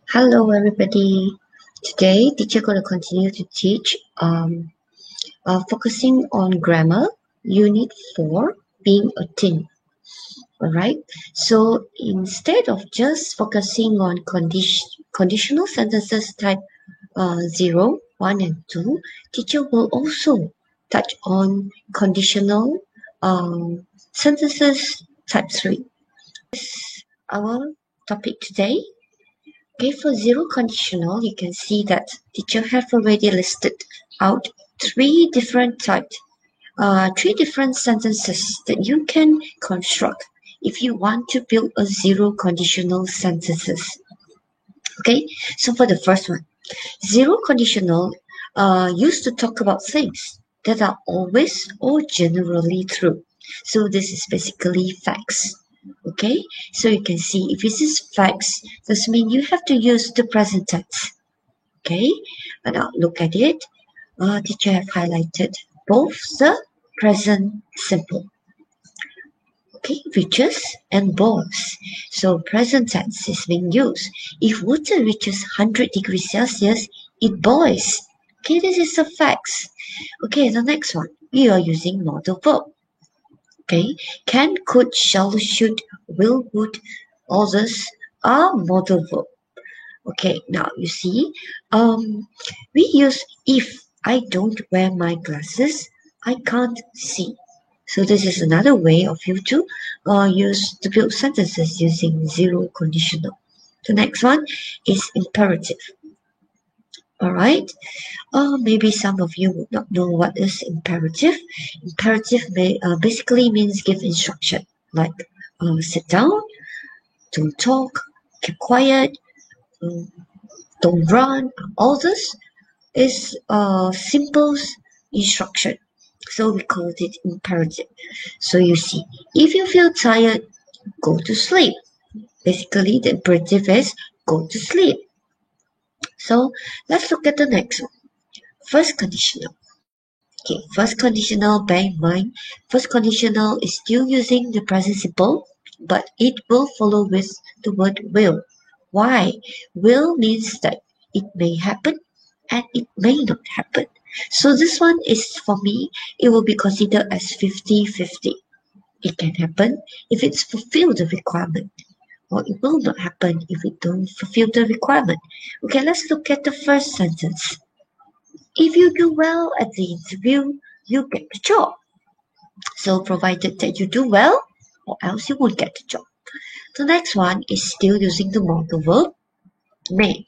Hello everybody. Today teacher going to continue to teach focusing on grammar unit 4 being a teen. Alright, so instead of just focusing on conditional sentences type 0, 1 and 2, teacher will also touch on conditional sentences type 3. This is our topic today. Okay, for zero conditional, you can see that teacher have already listed out three different sentences that you can construct if you want to build a zero conditional sentences. Okay, so for the first one, zero conditional used to talk about things that are always or generally true. So this is basically facts. Okay, so you can see if this is facts, this means you have to use the present tense. Okay, and now look at it. Teacher have highlighted both the present simple. Okay, reaches and boils. So present tense is being used. If water reaches 100 degrees Celsius, it boils. Okay, this is a facts. Okay, the next one, we are using modal verb. Okay, can, could, shall, should, will, would, all this are modal verb. Okay, now you see, we use if I don't wear my glasses, I can't see. So this is another way of you to use to build sentences using zero conditional. The next one is imperative. All right. Maybe some of you would not know what is imperative. Imperative basically means give instruction, like sit down, don't talk, keep quiet, don't run. All this is simple instruction. So we called it imperative. So you see, if you feel tired, go to sleep. Basically, the imperative is go to sleep. So let's look at the next one. First conditional. Okay, first conditional, bear in mind, first conditional is still using the present simple, but it will follow with the word will. Why? Will means that it may happen and it may not happen. So this one is, for me, it will be considered as 50-50. It can happen if it's fulfilled the requirement, or it will not happen if it don't fulfill the requirement. Okay, let's look at the first sentence. If you do well at the interview, you get the job. So provided that you do well, or else you won't get the job. The next one is still using the modal verb, may.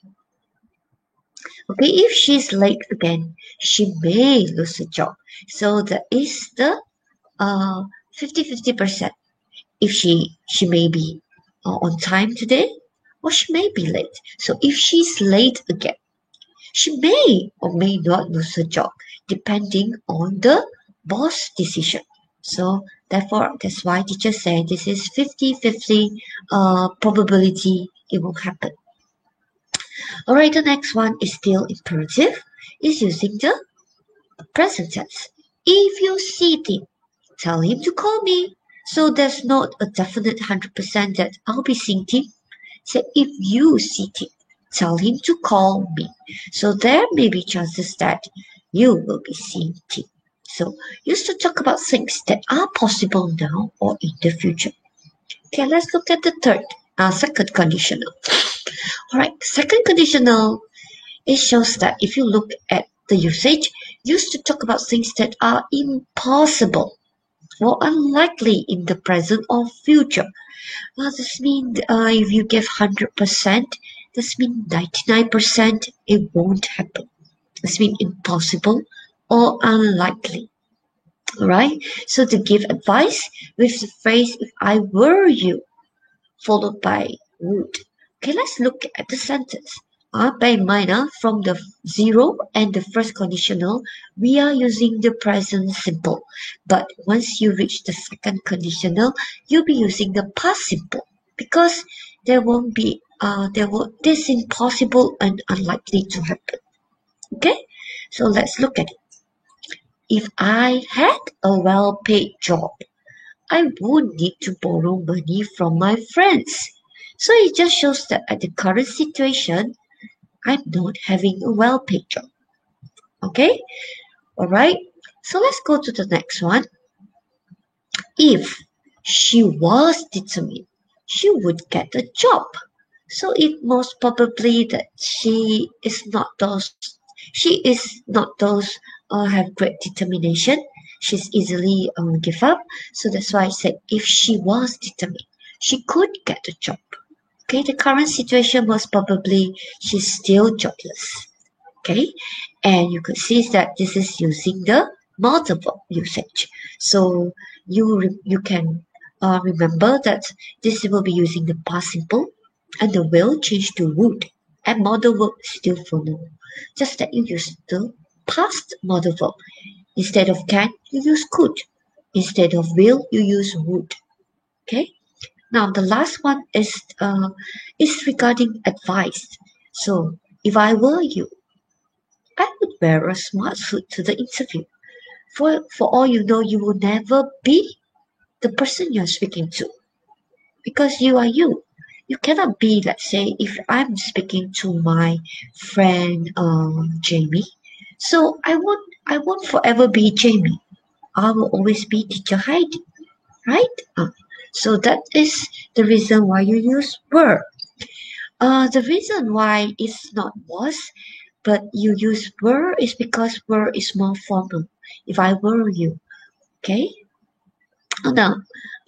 Okay, if she's late again, she may lose a job. So that is the 50-50%. If she may be on time today, or she may be late. So if she's late again, she may or may not lose her job, depending on the boss decision. So therefore, that's why teacher said this is 50-50 probability it will happen. Alright, the next one is still imperative, is using the present tense. If you see him, tell him to call me. So there's not a definite 100% that I'll be seeing him. So if you see him, tell him to call me. So there may be chances that you will be seeing him. So used to talk about things that are possible now or in the future. Okay, let's look at the second conditional. Alright, second conditional, it shows that if you look at the usage, used to talk about things that are impossible or unlikely in the present or future. This means if you give 100%, this means 99% it won't happen. This means impossible or unlikely. Alright, so to give advice with the phrase if I were you, followed by would. Okay, let's look at the sentence. Bear in mind, from the zero and the first conditional, we are using the present simple. But once you reach the second conditional, you'll be using the past simple because there won't be this impossible and unlikely to happen. Okay, so let's look at it. If I had a well-paid job, I wouldn't need to borrow money from my friends. So it just shows that at the current situation, I'm not having a well-paid job. Okay? Alright? So let's go to the next one. If she was determined, she would get a job. So it most probably that she is not those have great determination. She's easily give up. So that's why I said if she was determined, she could get a job. Okay, the current situation most probably she's still jobless. Okay, and you could see that this is using the multiple usage. So you can remember that this will be using the past simple, and the will change to would, and modal verb still follow. Just that you use the past modal verb. Instead of can, you use could. Instead of will, you use would. Okay. Now the last one is regarding advice. So if I were you, I would wear a smart suit to the interview. For all you know, you will never be the person you're speaking to because you are you. You cannot be, let's say, if I'm speaking to my friend Jamie, so I won't forever be Jamie. I will always be teacher Heidi, right? So that is the reason why you use were. The reason why it's not was, but you use were is because were is more formal. If I were you, okay? Now,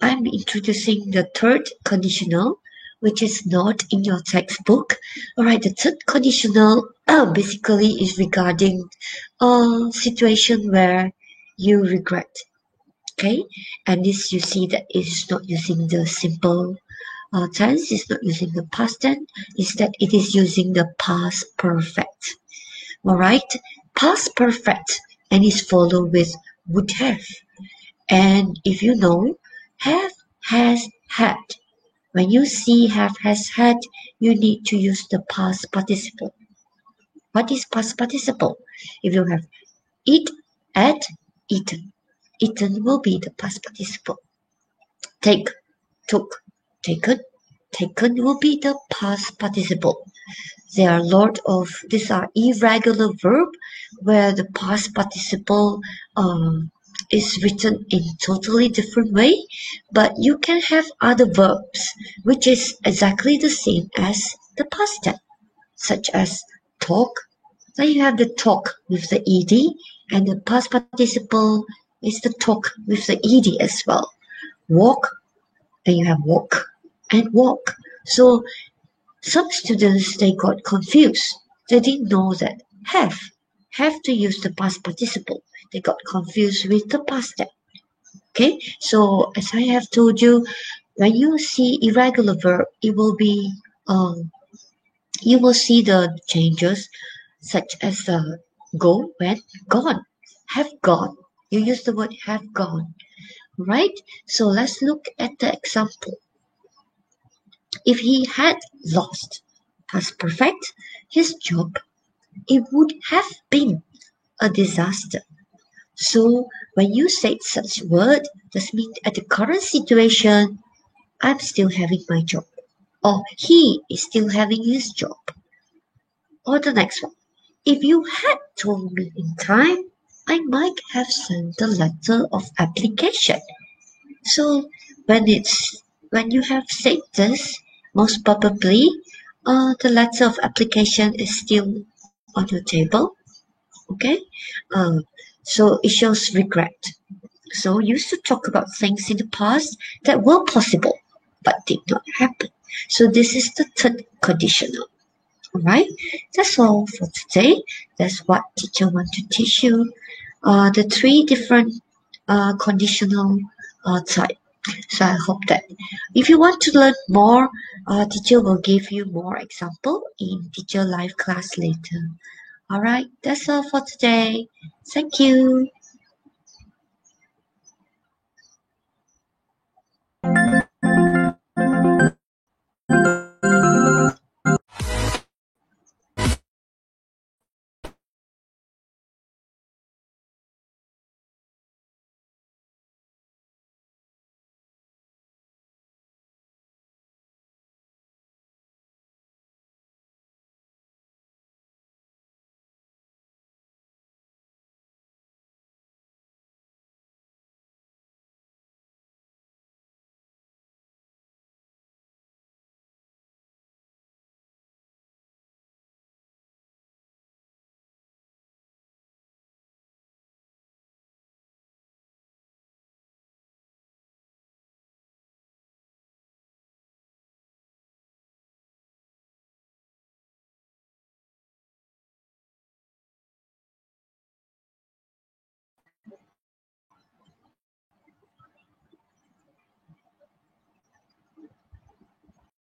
I'm introducing the third conditional, which is not in your textbook. Alright, the third conditional basically is regarding a situation where you regret. Okay, and this you see that it's not using the simple tense, it's not using the past tense, instead it is using the past perfect. Alright, past perfect, and is followed with would have. And if you know, have, has, had. When you see have, has, had, you need to use the past participle. What is past participle? If you have eat, ate, eaten. Eaten will be the past participle. Take, took, taken. Taken will be the past participle. There are a lot of these are irregular verb where the past participle is written in totally different way, but you can have other verbs which is exactly the same as the past tense, such as talk. Then you have the talk with the ed, and the past participle is the talk with the ed as well. Walk, then you have walk and walk. So some students, they got confused. They didn't know that have to use the past participle. They got confused with the past tense. Okay, so as I have told you, when you see irregular verb, it will be you will see the changes such as go, went, gone, have gone. You use the word have gone, right? So let's look at the example. If he had lost past perfect his job, it would have been a disaster. So when you say such word, this means at the current situation, I'm still having my job. Or he is still having his job. Or the next one. If you had told me in time, I might have sent the letter of application. So when you have said this, most probably the letter of application is still on your table. Okay, so it shows regret. So used to talk about things in the past that were possible but did not happen. So this is the third conditional. Alright, that's all for today. That's what teacher want to teach you. The three different conditional type. So I hope that if you want to learn more, teacher will give you more example in teacher live class later. Alright, that's all for today. Thank you.